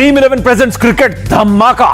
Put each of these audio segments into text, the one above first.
Dream 11 presents cricket धमाका।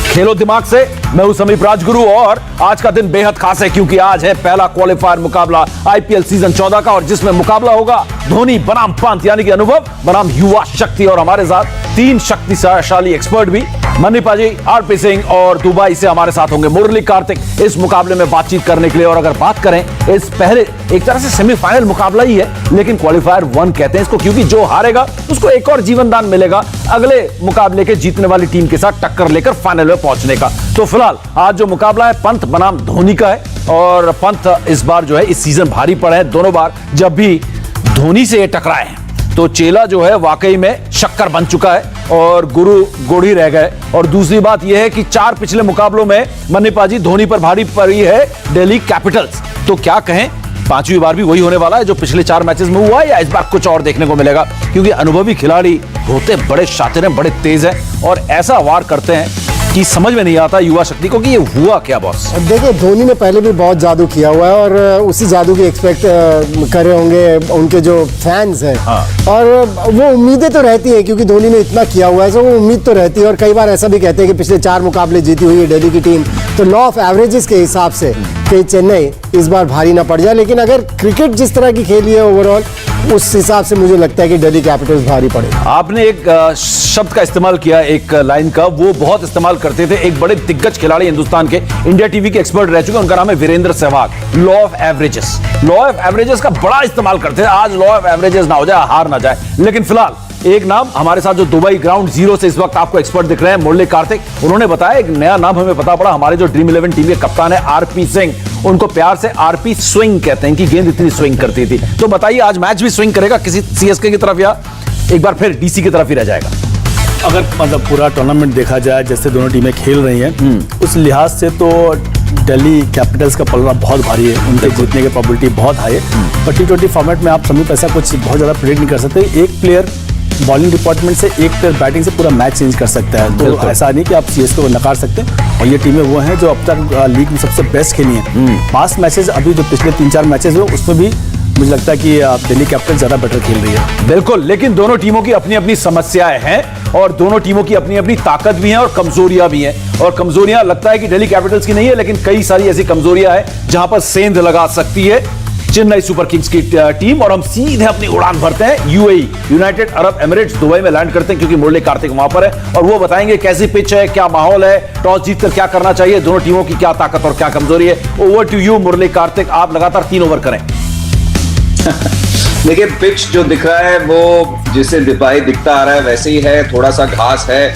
खेलो दिमाग से। मैं हूं समीप राजगुरु और आज का दिन बेहद खास है क्योंकि आज है पहला क्वालिफायर मुकाबला आईपीएल सीजन 14 का और जिसमें मुकाबला होगा धोनी बनाम पंत यानी कि अनुभव बनाम युवा शक्ति। और हमारे साथ तीन शक्तिशाली एक्सपर्ट भी, मन्नी पाजी, आरपी सिंह और दुबई से हमारे साथ होंगे मुरली कार्तिक इस मुकाबले में बातचीत करने के लिए। और अगर बात करें इस पहले एक तरह से सेमीफाइनल मुकाबला ही है लेकिन क्वालिफायर 1 कहते हैं इसको क्योंकि जो हारेगा उसको एक और जीवन दान मिलेगा अगले मुकाबले के जीतने वाली टीम के साथ टक्कर लेकर फाइनल में पहुंचने का। तो फिलहाल आज जो मुकाबला है पंत बनाम धोनी का है और पंत इस बार जो है इस सीजन भारी पड़े हैं। दोनों बार जब भी धोनी से ये टकराए हैं तो चेला जो है वाकई में शक्कर बन चुका है और गुरु गोड़ी रह गए। और दूसरी बात यह है कि 4 पिछले मुकाबलों में मन्नी पाजी धोनी पर भारी पड़ी है दिल्ली कैपिटल्स। तो क्या कहें 5वीं बार भी वही होने वाला है जो पिछले 4 मैचेस में हुआ है या इस बार कुछ और देखने को मिलेगा क्योंकि अनुभवी खिलाड़ी होते बड़े शातिर हैं, बड़े तेज हैं और ऐसा वार करते हैं कि समझ में नहीं आता युवा शक्ति को कि ये हुआ क्या बॉस। देखिए धोनी ने पहले भी बहुत जादू किया हुआ है और उसी जादू की एक्सपेक्ट कर रहे होंगे उनके जो फैंस हैं। हाँ। और वो उम्मीदें तो रहती है क्योंकि धोनी ने इतना किया हुआ है तो वो उम्मीद तो रहती है। और कई बार ऐसा भी कहते हैं कि पिछले 4 मुकाबले जीती हुई है दिल्ली की टीम तो लॉ ऑफ एवरेजेस के हिसाब से कि चेन्नई इस बार भारी ना पड़ जाए। लेकिन अगर क्रिकेट जिस तरह की खेली है ओवरऑल उस हिसाब से मुझे लगता है कि दिल्ली कैपिटल्स भारी पड़े। आपने एक शब्द का इस्तेमाल किया, एक लाइन का, वो बहुत इस्तेमाल करते थे एक बड़े दिग्गज खिलाड़ी हिंदुस्तान के, इंडिया टीवी के एक्सपर्ट रह चुके हैं, उनका नाम है Virender Sehwag. Law of averages, law of averages का बड़ा इस्तेमाल करते हैं। आज लॉ ऑफ एवरेजेस ना हो जाए, हार ना जाए। लेकिन फिलहाल एक नाम हमारे साथ जो दुबई ग्राउंड जीरो से इस वक्त आपको एक्सपर्ट दिख रहे हैं मुरली कार्तिक, उन्होंने बताया एक नया नाम हमें पता पड़ा। हमारे जो ड्रीम 11 टीम के कप्तान है आरपी सिंह, उनको प्यार से आरपी स्विंग कहते हैं कि गेंद इतनी स्विंग करती थी। तो बताइए आज मैच भी स्विंग करेगा किसी सीएसके की तरफ या एक बार फिर डीसी की तरफ ही रह जाएगा? अगर मतलब पूरा टूर्नामेंट देखा जाए जैसे दोनों टीमें खेल रही हैं उस लिहाज से तो दिल्ली कैपिटल्स का पलड़ा बहुत भारी है, उनके जीतने की प्रोबेबिलिटी बहुत हाई है। पर T20 फॉर्मेट में आप समीप ऐसा कुछ बहुत ज़्यादा प्रेडिक्ट नहीं कर सकते। एक प्लेयर बॉलिंग डिपार्टमेंट से एक प्लेयर बैटिंग से पूरा मैच चेंज कर सकता है। तो ऐसा नहीं कि आप सीएसके को नकार सकते। और ये टीमें वो हैं जो अब तक लीग में सबसे बेस्ट खेली हैं। 5 मैचेस अभी जो पिछले 3-4 मैचेस हुए उसमें भी मुझे लगता है कि दिल्ली कैपिटल ज्यादा बेटर खेल रही है। बिल्कुल, लेकिन दोनों टीमों की अपनी अपनी समस्याएं हैं और दोनों टीमों की अपनी अपनी ताकत भी है और कमजोरियां भी हैं। और कमजोरियां लगता है कि दिल्ली कैपिटल्स की नहीं है लेकिन कई सारी ऐसी कमजोरियां हैं जहां पर सेंध लगा सकती है चेन्नई सुपर किंग्स की टीम। और हम सीधे अपनी उड़ान भरते हैं UAE, United Arab Emirates, Dubai में लैंड करते हैं क्योंकि मुरली कार्तिक वहां पर है और वो बताएंगे कैसी पिच है, क्या माहौल है, टॉस जीतकर क्या करना चाहिए, दोनों टीमों की क्या ताकत और क्या कमजोरी है। ओवर टू यू मुरली कार्तिक, आप लगातार 3 ओवर करें। देखिए पिच जो दिख रहा है वो जिसे दुबई दिखता आ रहा है वैसे ही है, थोड़ा सा घास है,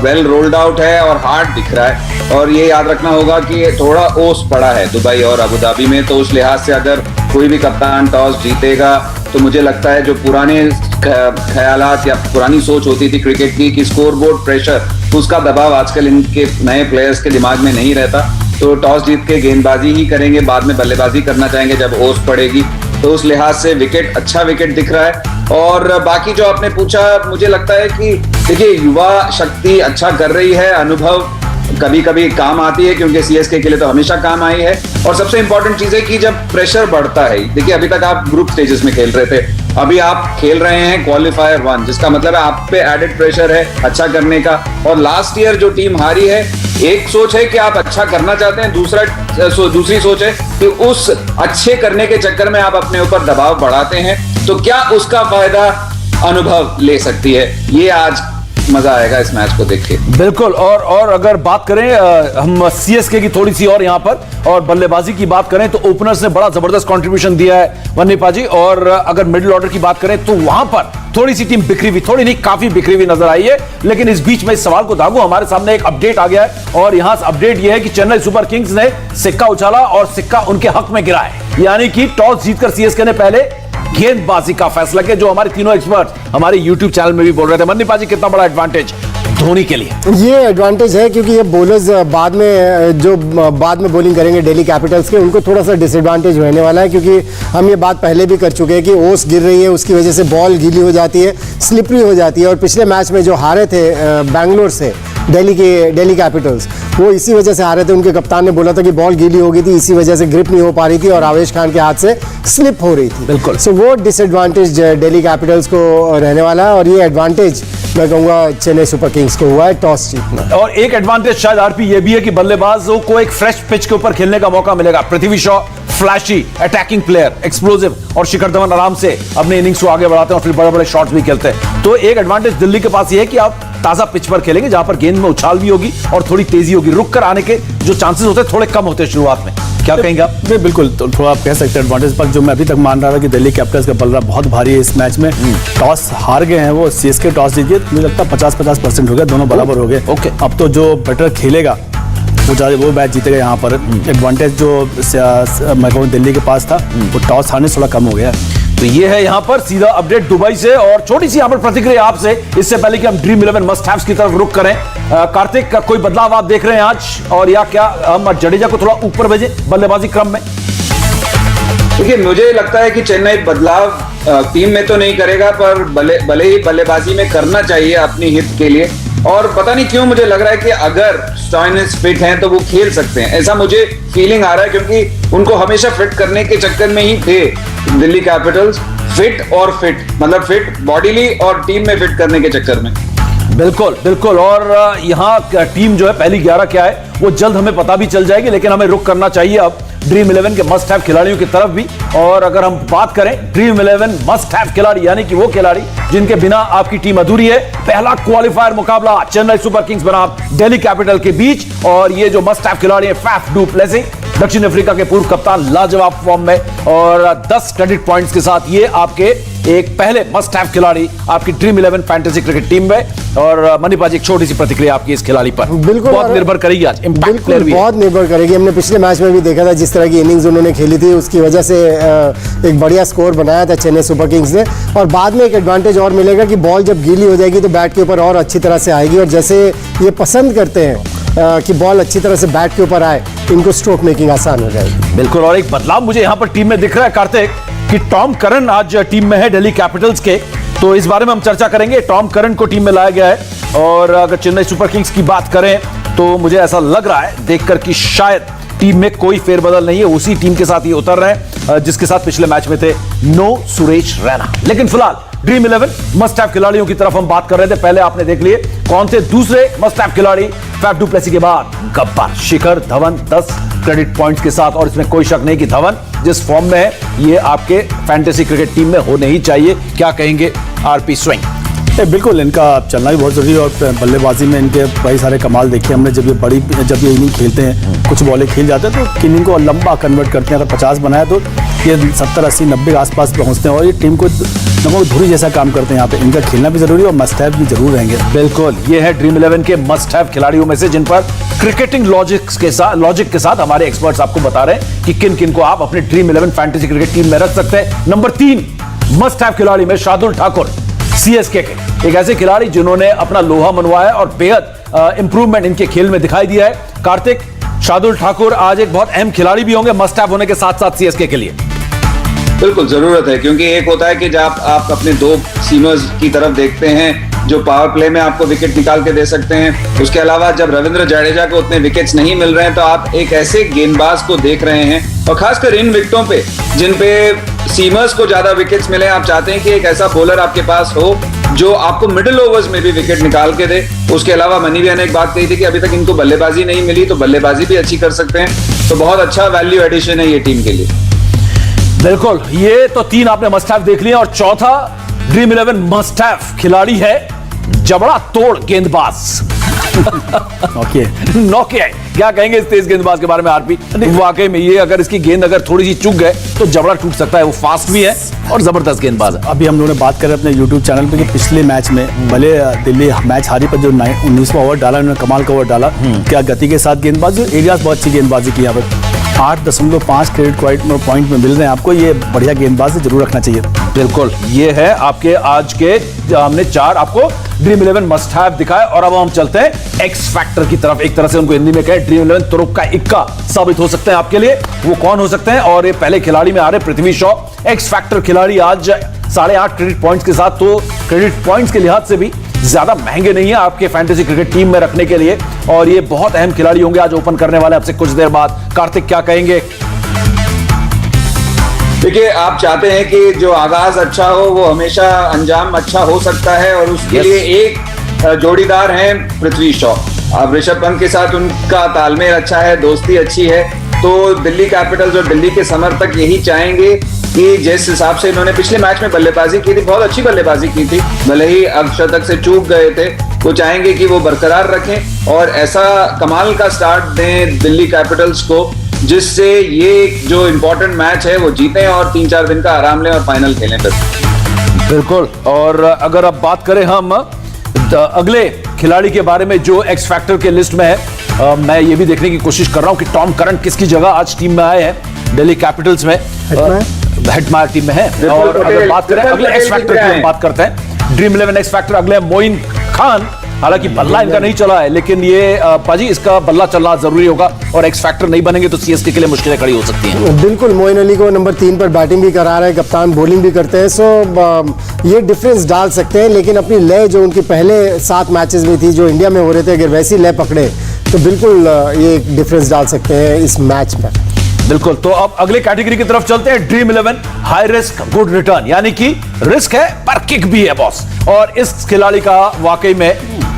वेल रोल्ड आउट है और हार्ड दिख रहा है। और ये याद रखना होगा कि थोड़ा ओस पड़ा है दुबई और अबू धाबी में, तो उस लिहाज से अगर कोई भी कप्तान टॉस जीतेगा तो मुझे लगता है जो पुराने ख्यालात या पुरानी सोच होती थी क्रिकेट की कि स्कोरबोर्ड प्रेशर, उसका दबाव आजकल इनके नए प्लेयर्स के दिमाग में नहीं रहता। तो टॉस जीत के गेंदबाजी ही करेंगे, बाद में बल्लेबाजी करना चाहेंगे जब ओस पड़ेगी। तो उस लिहाज से विकेट, अच्छा विकेट दिख रहा है। और बाकी जो आपने पूछा, मुझे लगता है कि देखिए युवा शक्ति अच्छा कर रही है, अनुभव कभी कभी काम आती है क्योंकि सीएसके के लिए तो हमेशा काम आई है। और सबसे इंपॉर्टेंट चीज है कि जब प्रेशर बढ़ता है, देखिए अभी तक आप ग्रुप स्टेजेस में खेल रहे थे, अभी आप खेल रहे हैं क्वालिफायर 1, जिसका मतलब है आप पे एडेड प्रेशर है अच्छा करने का। और लास्ट ईयर जो टीम हारी है, एक सोच है कि आप अच्छा करना चाहते हैं, दूसरी सोच है कि उस अच्छे करने के चक्कर में आप अपने ऊपर दबाव बढ़ाते हैं। तो क्या उसका फायदा अनुभव ले सकती है, ये आज मजा आएगा इस मैच को देख के। बिल्कुल। और अगर बात करें हम सीएसके की थोड़ी सी और यहां पर और बल्लेबाजी की बात करें तो ओपनर्स ने बड़ा जबरदस्त कंट्रीब्यूशन दिया है मन्नी पाजी। और अगर मिडिल ऑर्डर की बात करें तो वहां पर थोड़ी सी टीम बिखरी हुई, थोड़ी नहीं काफी बिखरी हुई नजर आई है। लेकिन इस बीच में इस सवाल को दागू, हमारे सामने एक अपडेट आ गया है और यहां से अपडेट यह है कि चेन्नई सुपर किंग्स ने सिक्का उछाला और सिक्का उनके हक में गिरा है। यानी कि टॉस जीतकर सीएसके ने पहले गेंदबाजी का फैसला किया, जो हमारे तीनों एक्सपर्ट हमारे यूट्यूब चैनल में भी बोल रहे थे। मन्नी पाजी कितना बड़ा एडवांटेज धोनी के लिए? ये एडवांटेज है क्योंकि ये बॉलर्स बाद में बॉलिंग करेंगे दिल्ली कैपिटल्स के, उनको थोड़ा सा डिसएडवांटेज होने वाला है क्योंकि हम ये बात पहले भी कर चुके हैं कि ओस गिर रही है, उसकी वजह से बॉल गीली हो जाती है, स्लिपरी हो जाती है। और पिछले मैच में जो हारे थे बैंगलोर से दिल्ली कैपिटल्स, वो इसी वजह से आ रहे थे। उनके कप्तान ने बोला था कि बॉल गीली हो गई थी, इसी वजह से ग्रिप नहीं हो पा रही थी और आवेश खान के हाथ से स्लिप हो रही थी। बिल्कुल। सो वो डिसएडवांटेज दिल्ली कैपिटल्स को रहने वाला है और ये एडवांटेज मैं कहूँगा चेन्नई सुपर किंग्स को हुआ है टॉस जीतना। और एक एडवांटेज शायद आरपी ये भी है कि बल्लेबाजों को एक फ्रेश पिच के ऊपर खेलने का मौका मिलेगा। Prithvi Shaw flashy attacking player, explosive, और शिखर धवन आराम से अपने इनिंग्स को आगे बढ़ाते हैं और फिर बड़े बड़े शॉट्स भी खेलते हैं। तो एक एडवांटेज दिल्ली के पास ये है कि आप ताजा पिच पर खेलेंगे जहां पर गेंद में उछाल भी होगी और थोड़ी तेजी होगी। रुक कर आने के जो चांसेस होते हैं थोड़े कम होते हैं शुरुआत में। क्या कहेंगे आप? बिल्कुल, तो थोड़ा आप कह सकते हैं एडवांटेज, पर जो मैं अभी तक मान रहा था कि दिल्ली कैपिटल्स का पलड़ा बहुत भारी है इस मैच में। टॉस हार गए हैं वो, सीएसके टॉस जीती है, मुझे लगता है 50-50% हो गया, दोनों बराबर हो गए। ओके। अब तो जो बेटर खेलेगा वो मैच जीतेगा। यहाँ पर एडवांटेज जो मैं कहूँ दिल्ली के पास था वो टॉस हारने से थोड़ा कम हो गया। तो ये है यहाँ पर सीधा अपडेट दुबई से। और छोटी सी यहाँ पर प्रतिक्रिया आपसे, इससे पहले कि हम ड्रीम 11 मस्ट हैव्स की तरफ रुख करें। कार्तिक का कोई बदलाव आप देख रहे हैं आज, और या क्या हम जडेजा को थोड़ा ऊपर भेजें बल्लेबाजी क्रम में? देखिए, मुझे लगता है कि चेन्नई बदलाव टीम में तो नहीं करेगा, पर भले ही बल्लेबाजी में करना चाहिए अपनी हित के लिए। और पता नहीं क्यों मुझे लग रहा है कि अगर स्टॉइनिस फिट हैं तो वो खेल सकते हैं, ऐसा मुझे फीलिंग आ रहा है, क्योंकि उनको हमेशा फिट करने के चक्कर में ही थे दिल्ली कैपिटल्स। फिट और फिट मतलब फिट बॉडीली और टीम में फिट करने के चक्कर में। बिल्कुल बिल्कुल। और यहाँ टीम जो है पहली 11 क्या है वो जल्द हमें पता भी चल जाएगी, लेकिन हमें रुख करना चाहिए अब ड्रीम 11 के मस्ट हैव खिलाड़ियों की तरफ भी। और अगर हम बात करें ड्रीम 11 मस्ट हैव खिलाड़ी, यानी कि वो खिलाड़ी जिनके बिना आपकी टीम अधूरी है। पहला क्वालिफायर मुकाबला चेन्नई सुपर किंग्स बनाम दिल्ली कैपिटल के बीच, और ये जो मस्ट हैव खिलाड़ी है फैफ डू प्लेसिस, दक्षिण अफ्रीका के पूर्व कप्तान, लाजवाब फॉर्म में और 10 क्रेडिट पॉइंट्स के साथ ये आपके एक पहले मस्ट हैव खिलाड़ी आपकी ड्रीम 11 फैंटेसी क्रिकेट टीम में। और मनीपाजी, एक छोटी सी प्रतिक्रिया आपकी इस खिलाड़ी पर। बिल्कुल, बहुत निर्भर करेगी आज, इंपैक्ट प्लेयर भी बहुत निर्भर करेगी। हमने पिछले मैच में भी देखा था जिस तरह की इनिंग्स उन्होंने खेली थी, उसकी वजह से एक बढ़िया स्कोर बनाया था चेन्नई सुपर किंग्स ने। और बाद में एक एडवांटेज और मिलेगा कि बॉल जब गीली हो जाएगी तो बैट के ऊपर और अच्छी तरह से आएगी, और जैसे ये पसंद करते हैं कि बॉल अच्छी तरह से बैट के ऊपर आए, इनको स्ट्रोक मेकिंग आसान हो जाएगी। बिल्कुल। और एक बदलाव मुझे यहां पर टीम में दिख रहा है कार्तिक, कि टॉम करन आज टीम में है दिल्ली कैपिटल्स के, तो इस बारे में हम चर्चा करेंगे। टॉम करन को टीम में लाया गया है, और अगर चेन्नई सुपर किंग्स की बात करें तो मुझे ऐसा लग रहा है देखकर कि शायद टीम में कोई फेरबदल नहीं है, उसी टीम के साथ ये उतर रहे हैं जिसके साथ पिछले मैच में थे नो सुरेश रैना। लेकिन फिलहाल ड्रीम 11 मस्ट हैव खिलाड़ियों की तरफ हम बात कर रहे थे। पहले आपने देख लिए कौन थे दूसरे मस्ट हैव खिलाड़ी, फैफ डू प्लेसिस के बाद गब्बर शिखर धवन 10 क्रेडिट पॉइंट्स के साथ। और इसमें कोई शक नहीं कि धवन जिस फॉर्म में है ये आपके फैंटेसी क्रिकेट टीम में होने ही चाहिए। क्या कहेंगे आरपी स्विंग? बिल्कुल, इनका चलना भी बहुत जरूरी है, और बल्लेबाजी में इनके कई सारे कमाल देखे हमने। जब ये इनिंग खेलते हैं, कुछ बॉलें खेल जाते हैं तो इनिंग को लंबा कन्वर्ट करते हैं। अगर 50 बनाया तो ये 70, 80, 90 के आसपास पहुंचते हैं, और ये टीम को धुरी जैसा काम करते हैं। यहाँ पे इनका खेलना भी जरूरी है और मस्ट हैव भी जरूर रहेंगे। बिल्कुल, ये है ड्रीम 11 के मस्ट हैव खिलाड़ियों में से जिन पर क्रिकेटिंग लॉजिक के साथ हमारे एक्सपर्ट्स आपको बता रहे हैं कि किन किन को आप अपने ड्रीम 11 फैंटेसी क्रिकेट टीम में रख सकते हैं। नंबर 3 मस्ट हैव खिलाड़ी में शार्दुल ठाकुर, सीएसके के एक ऐसे खिलाड़ी जिन्होंने अपना लोहा मनवाया और बेहद इंप्रूवमेंट इनके खेल में दिखाई दिया है। कार्तिक, शार्दुल ठाकुर आज एक बहुत अहम खिलाड़ी भी होंगे मस्ट हैव होने के साथ साथ सीएसके के लिए। बिल्कुल जरूरत है, क्योंकि एक होता है कि जब आप अपने 2 सीमर्स की तरफ देखते हैं जो पावर प्ले में आपको विकेट निकाल के दे सकते हैं। उसके अलावा जब रविंद्र जडेजा को उतने विकेट्स नहीं मिल रहे हैं तो आप एक ऐसे गेंदबाज को देख रहे हैं, और खासकर इन विकेटों पे जिन पे सीमर्स को ज्यादा विकेट्स मिले। आप चाहते हैं कि एक ऐसा बॉलर आपके पास हो जो आपको मिडिल ओवर्स में भी विकेट निकाल के दे। उसके अलावा मनी भैया ने एक बात कही थी कि अभी तक इनको बल्लेबाजी नहीं मिली, तो बल्लेबाजी भी अच्छी कर सकते हैं। तो बहुत अच्छा वैल्यू एडिशन है ये टीम के लिए। बिल्कुल, ये तो 3 आपने मस्ट हैव देख लिया, और चौथा ड्रीम 11 मस्ट हैव खिलाड़ी है जबड़ा तोड़ गेंदबाज नोकिया। क्या कहेंगे इस तेज गेंदबाज के बारे में आरपी? वाकई में ये अगर इसकी गेंद अगर थोड़ी सी चूक गए तो जबड़ा टूट सकता है। वो फास्ट भी है और जबरदस्त गेंदबाज है। अभी हम लोगों ने बात करें अपने YouTube चैनल पे कि पिछले मैच में भले दिल्ली मैच हारी पर जो 19वां ओवर डाला उन्होंने कमाल का ओवर डाला। क्या गति के साथ गेंदबाजी, एरियाज बहुत अच्छी गेंदबाजी की। यहाँ पर 8.5 क्रेडिट पॉइंट में मिल रहे हैं आपको। ये बढ़िया गेंदबाज जरूर रखना चाहिए। बिल्कुल, ये है आपके आज के हमने 4 आपको ड्रीम 11 मस्ट हैव दिखाए। और अब हम चलते हैं एक्स फैक्टर की तरफ। एक तरह से उनको हिंदी में कहें ड्रीम 11 तुरुप का इक्का साबित हो सकते हैं आपके लिए। वो कौन हो सकते हैं? और ये पहले खिलाड़ी में आ रहे पृथ्वी शॉ, एक्स फैक्टर खिलाड़ी आज 8.5 क्रेडिट पॉइंट्स के साथ। तो क्रेडिट पॉइंट्स के लिहाज से भी ज्यादा महंगे नहीं है आपके फैंटेसी क्रिकेट टीम में रखने के लिए, और ये बहुत अहम खिलाड़ी होंगे आज ओपन करने वाले आपसे कुछ देर बाद। कार्तिक क्या कहेंगे? देखिए, आप चाहते हैं कि जो आगाज अच्छा हो वो हमेशा अंजाम अच्छा हो सकता है, और उसके लिए एक जोड़ीदार हैं पृथ्वी शॉ। अब ऋषभ पंत के साथ उनका तालमेल अच्छा है, दोस्ती अच्छी है, तो दिल्ली कैपिटल्स और दिल्ली के समर्थक यही चाहेंगे कि जिस हिसाब से इन्होंने पिछले मैच में बल्लेबाजी की थी, बहुत अच्छी बल्लेबाजी की थी, भले ही अर्धशतक से चूक गए थे, वो चाहेंगे कि वो बरकरार रखें और ऐसा कमाल का स्टार्ट दें दिल्ली कैपिटल्स को, जिससे ये जो इंपॉर्टेंट मैच है वो जीतें और 3-4 दिन का आराम लें और फाइनल खेलें फिर। बिल्कुल। और अगर अब बात करें हम अगले खिलाड़ी के बारे में जो एक्स फैक्टर के लिस्ट में है, मैं ये भी देखने की कोशिश कर रहा हूं कि टॉम करंट किसकी जगह आज टीम में आए हैं दिल्ली कैपिटल्स में। हेटमायर टीम में है। और अगर बात करें अगले एक्स फैक्टर की, हम बात करते हैं ड्रीम 11 एक्स फैक्टर अगले मोइन खान। हालांकि बल्ला इनका नहीं चला है, लेकिन ये पाजी इसका बल्ला चलना जरूरी होगा, और एक्स फैक्टर नहीं बनेंगे तो सीएसके के लिए मुश्किलें खड़ी हो सकती हैं। बिल्कुल, मोइन अली को नंबर 3 पर बैटिंग भी करा रहे हैं, कप्तान बॉलिंग भी करते हैं, सो ये डिफरेंस डाल सकते हैं। लेकिन अपनी लय जो उनकी पहले 7 मैचेस में थी जो इंडिया में हो रहे थे, अगर वैसी लय पकड़े तो बिल्कुल ये एक डिफरेंस डाल सकते हैं इस मैच में। बिल्कुल। तो अब अगले कैटेगरी की तरफ चलते हैं, dream 11 high risk good return, यानी कि रिस्क है पर किक भी है बॉस। और इस खिलाड़ी का वाकई में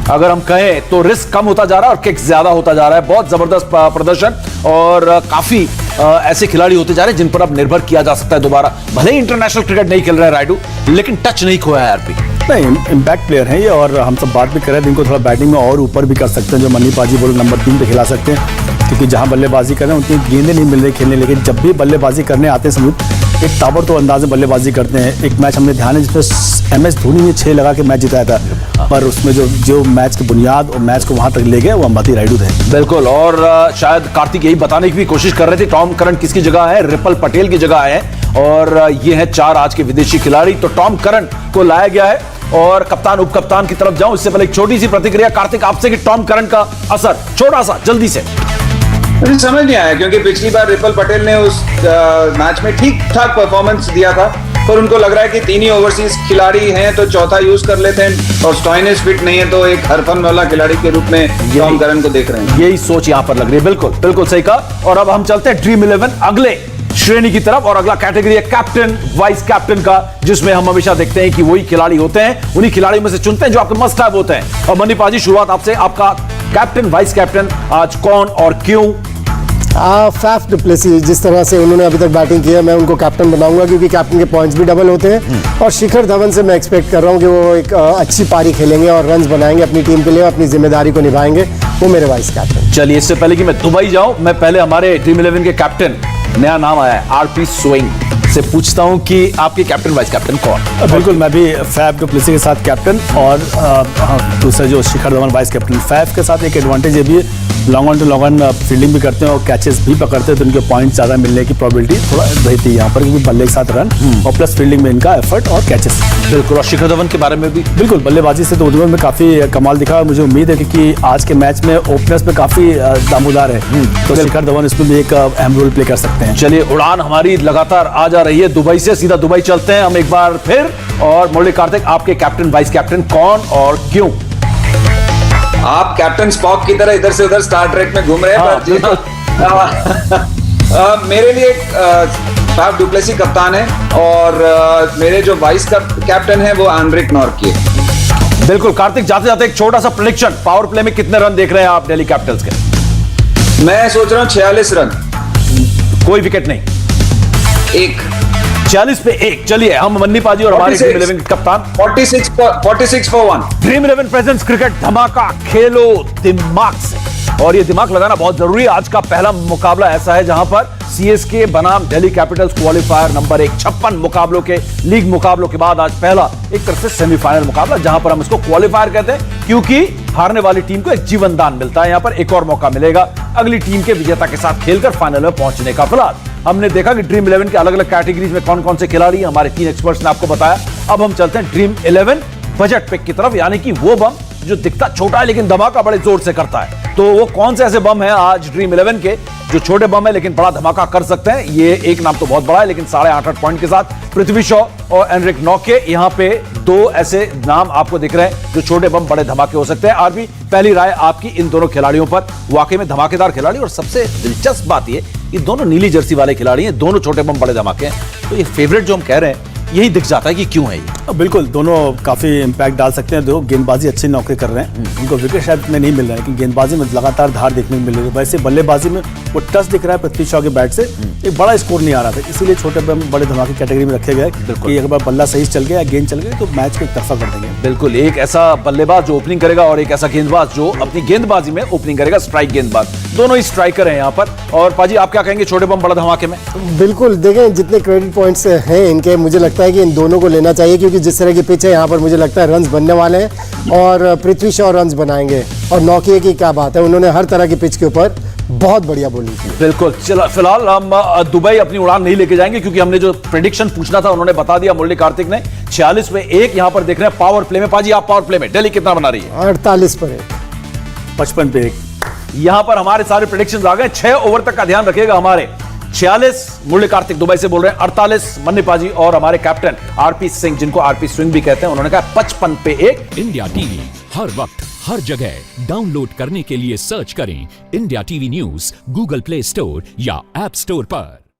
अगर हम कहें तो रिस्क कम होता जा रहा है और किक ज्यादा होता जा रहा है। बहुत जबरदस्त प्रदर्शन, और काफी ऐसे खिलाड़ी होते जा रहे हैं जिन पर अब निर्भर किया जा सकता है दोबारा। भले ही इंटरनेशनल क्रिकेट नहीं खेल रहे हैं रायडू, लेकिन टच नहीं खोया है आरपी। नहीं, इम्पैक्ट प्लेयर हैं ये, और हम सब बात भी कर रहे हैं, इनको थोड़ा बैटिंग में और ऊपर भी कर सकते हैं, जो मनी पाजी बोलो नंबर 3 पे खिला सकते हैं, क्योंकि जहां बल्लेबाजी कर रहे हैं उतनी गेंदें नहीं मिल रही खेलने, लेकिन जब भी बल्लेबाजी करने आते हैं समीप, एक ताबड़तोड़ अंदाज में बल्लेबाजी करते हैं। एक मैच हमने ध्यान है जिसमें MS धोनी ने 6 लगा के मैच जिताया था, पर उसमें जो मैच की बुनियाद और मैच को वहां तक ले गए वो अंबाती रायडू थे। बिल्कुल। और शायद कार्तिक यही बताने की भी कोशिश कर रहे थे, टॉम करंट किसकी जगह है? रिपल पटेल की जगह है, और ये हैं 4 आज के विदेशी खिलाड़ी। तो टॉम करंट को लाया गया है, और कप्तान उप कप्तान की तरफ जाऊं इससे पहले एक छोटी सी प्रतिक्रिया कार्तिक आपसे कि टॉम करंट का असर छोटा सा जल्दी से। मुझे समझ नहीं आया, क्योंकि पिछली बार रिपल पटेल ने उस मैच में ठीक ठाक परफॉर्मेंस दिया था, पर उनको लग रहा है कि 3 ही ओवरसीज खिलाड़ी हैं तो चौथा यूज कर लेते हैं, और स्टॉइनिस फिट नहीं है तो एक हरफन वाला खिलाड़ी के रूप में टॉम करंट को देख रहे हैं। यही सोच यहां पर लग रही है। बिल्कुल बिल्कुल सही कहा। और अब हम चलते हैं ड्रीम 11 अगले श्रेणी की तरफ, और अगला कैटेगरी है कैप्टन वाइस कैप्टन का, जिसमें हम हमेशा देखते हैं कि वही खिलाड़ी होते हैं, उन्हीं खिलाड़ियों में से चुनते हैं जो आपके मस्ट हैव होते हैं। और मनी पाजी, शुरुआत आपसे, आपका कैप्टन वाइस कैप्टन आज कौन और क्यों? फैफ डु प्लेसी, जिस तरह से उन्होंने अभी तक बैटिंग की है, मैं उनको कैप्टन बनाऊंगा, क्योंकि कैप्टन के पॉइंट्स भी डबल होते हैं। और शिखर धवन से मैं एक्सपेक्ट कर रहा हूं कि वो एक अच्छी पारी खेलेंगे और रन्स बनाएंगे अपनी टीम के लिए, अपनी जिम्मेदारी को निभाएंगे। वो मेरे वाइस कैप्टन। चलिए, इससे पहले कि मैं दुबई जाऊं, मैं पहले हमारे ड्रीम 11 के कैप्टन, नया नाम आया है आरपी स्विंग, से पूछता हूं कि आपके कैप्टन वाइस कैप्टन कौन? बिल्कुल, मैं भी फैफ डु प्लेसी के साथ कैप्टन, और दूसरा जो Shikhar Dhawan vice captain. Faf के साथ एक एडवांटेज ये भी है, long on to long on fielding भी करते हैं और कैचेस भी पकड़ते हैं, तो उनके पॉइंट ज्यादा मिलने की प्रोबेबिलिटी थोड़ा रहती है यहाँ पर, क्योंकि बल्ले के साथ रन और प्लस फील्डिंग में इनका एफर्ट और कैचेस। बिल्कुल। और शिखर धवन के बारे में भी बिल्कुल, बल्लेबाजी से तो उद्योग में काफी कमाल दिखा। मुझे उम्मीद है कि आज के मैच में ओपनर्स में काफी दामोदार है, तो शिखर धवन इसमें भी एक अहम रोल प्ले कर सकते हैं। चलिए, उड़ान हमारी लगातार आ जा रही है दुबई से, सीधा दुबई चलते हैं हम एक बार फिर। और मुरली कार्तिक, आपके कैप्टन वाइस कैप्टन कौन और क्यों? आप कैप्टन स्पॉक की तरह इधर से उधर स्टार ट्रेक में घूम रहे हैं, मेरे लिए फैफ डु प्लेसी कप्तान है, और मेरे जो वाइस कैप्टन है वो एनरिक नॉर्की है। बिल्कुल। कार्तिक, जाते जाते एक छोटा सा प्रेडिक्शन, पावर प्ले में कितने रन देख रहे हैं आप दिल्ली कैपिटल्स के? मैं सोच रहा हूं 46 रन, कोई विकेट नहीं, 1 46 पे 1। चलिए, हम मन्नी पाजी और हमारे ड्रीम 11 के कप्तान 46 for 1। ड्रीम 11 प्रेजेंट्स क्रिकेट धमाका, खेलो दिमाग से। और ये दिमाग लगाना बहुत जरूरी है। आज का पहला मुकाबला ऐसा है जहां पर सीएसके बनाम दिल्ली कैपिटल्स क्वालिफायर नंबर 1, 56 मुकाबलों के लीग मुकाबलों के बाद आज पहला एक तरह से सेमीफाइनल मुकाबला, जहां पर हम इसको क्वालिफायर कहते हैं, क्योंकि हारने वाली टीम को एक जीवन दान मिलता है। यहां पर एक और मौका मिलेगा अगली टीम के विजेता के साथ खेलकर फाइनल में पहुंचने का। फिलहाल हमने देखा कि ड्रीम 11 के अलग अलग कैटेगरीज में कौन कौन से खिलाड़ी हैं, हमारे 3 एक्सपर्ट्स ने आपको बताया। अब हम चलते हैं ड्रीम 11 बजट पिक की तरफ, यानी कि वो बम जो दिखता छोटा है लेकिन धमाका बड़े जोर से करता है। तो वो कौन से ऐसे बम हैं आज ड्रीम 11 के जो छोटे बम है लेकिन बड़ा धमाका कर सकते हैं? ये एक नाम तो बहुत बड़ा है लेकिन 8.5 पॉइंट के साथ पृथ्वी शॉ और एनरिक नॉके, यहां पे दो ऐसे नाम आपको दिख रहे हैं जो छोटे बम बड़े धमाके हो सकते हैं। आरबी, पहली राय आपकी इन दोनों खिलाड़ियों पर? वाकई में धमाकेदार खिलाड़ी, और सबसे दिलचस्प बात ये दोनों नीली जर्सी वाले खिलाड़ी हैं, दोनों छोटे बम बड़े धमाके हैं। तो ये फेवरेट जो हम कह रहे हैं यही दिख जाता है कि क्यों है ये। बिल्कुल, दोनों काफी इंपैक्ट डाल सकते हैं। दो गेंदबाजी अच्छी नौकरी कर रहे हैं, उनको विकेट शायद में नहीं मिल रहा है लेकिन गेंदबाजी में लगातार धार देखने को मिल रही है। वैसे बल्लेबाजी में वो टच दिख रहा है पृथ्वी शॉ के बैट से, एक बड़ा स्कोर नहीं आ रहा था, इसीलिए छोटे बड़े धमाके कैटेगरी में रखे गए कि एक बार बल्ला सही चल गया, गेंद चल गई तो मैच को एक तरफा कर देंगे। बिल्कुल, एक ऐसा बल्लेबाज जो ओपनिंग करेगा और एक ऐसा गेंदबाज जो अपनी गेंदबाजी में ओपनिंग करेगा, स्ट्राइक गेंदबाज, दोनों ही स्ट्राइकर हैं यहाँ पर। और पाजी, आप क्या कहेंगे छोटे बम बड़ा धमाके में? बिल्कुल, देखें जितने क्रेडिट पॉइंट्स हैं इनके, मुझे लगता है कि इन दोनों को लेना चाहिए क्योंकि जिस तरह की पिच है यहाँ पर मुझे लगता है रन्स बनने वाले हैं और पृथ्वी शॉ रन्स बनाएंगे। और नौकिया की क्या बात है, उन्होंने हर तरह की पिच के ऊपर बहुत बढ़िया बॉलिंग की। बिल्कुल, चलो फिलहाल हम दुबई अपनी उड़ान नहीं लेके जाएंगे क्योंकि हमने जो प्रेडिक्शन पूछना था उन्होंने बता दिया मुरली कार्तिक ने। 46 पे 1 यहां पर देख रहे हैं पावर प्ले में। पाजी, आप पावर प्ले में दिल्ली कितना बना रही है? 48 पर 1, 55 पे 1। यहां पर हमारे सारे प्रेडिक्शंस आ गए। 6 ओवर तक का ध्यान रखिएगा हमारे। 46 मुरली कार्तिक दुबई से बोल रहे हैं, 48 मन्नी पाजी और हमारे कैप्टन आरपी सिंह, जिनको आरपी स्विंग भी कहते हैं, उन्होंने कहा 55 पे 1। इंडिया टीवी हर वक्त हर जगह डाउनलोड करने के लिए सर्च करें India TV news Google play store या ऐप स्टोर पर।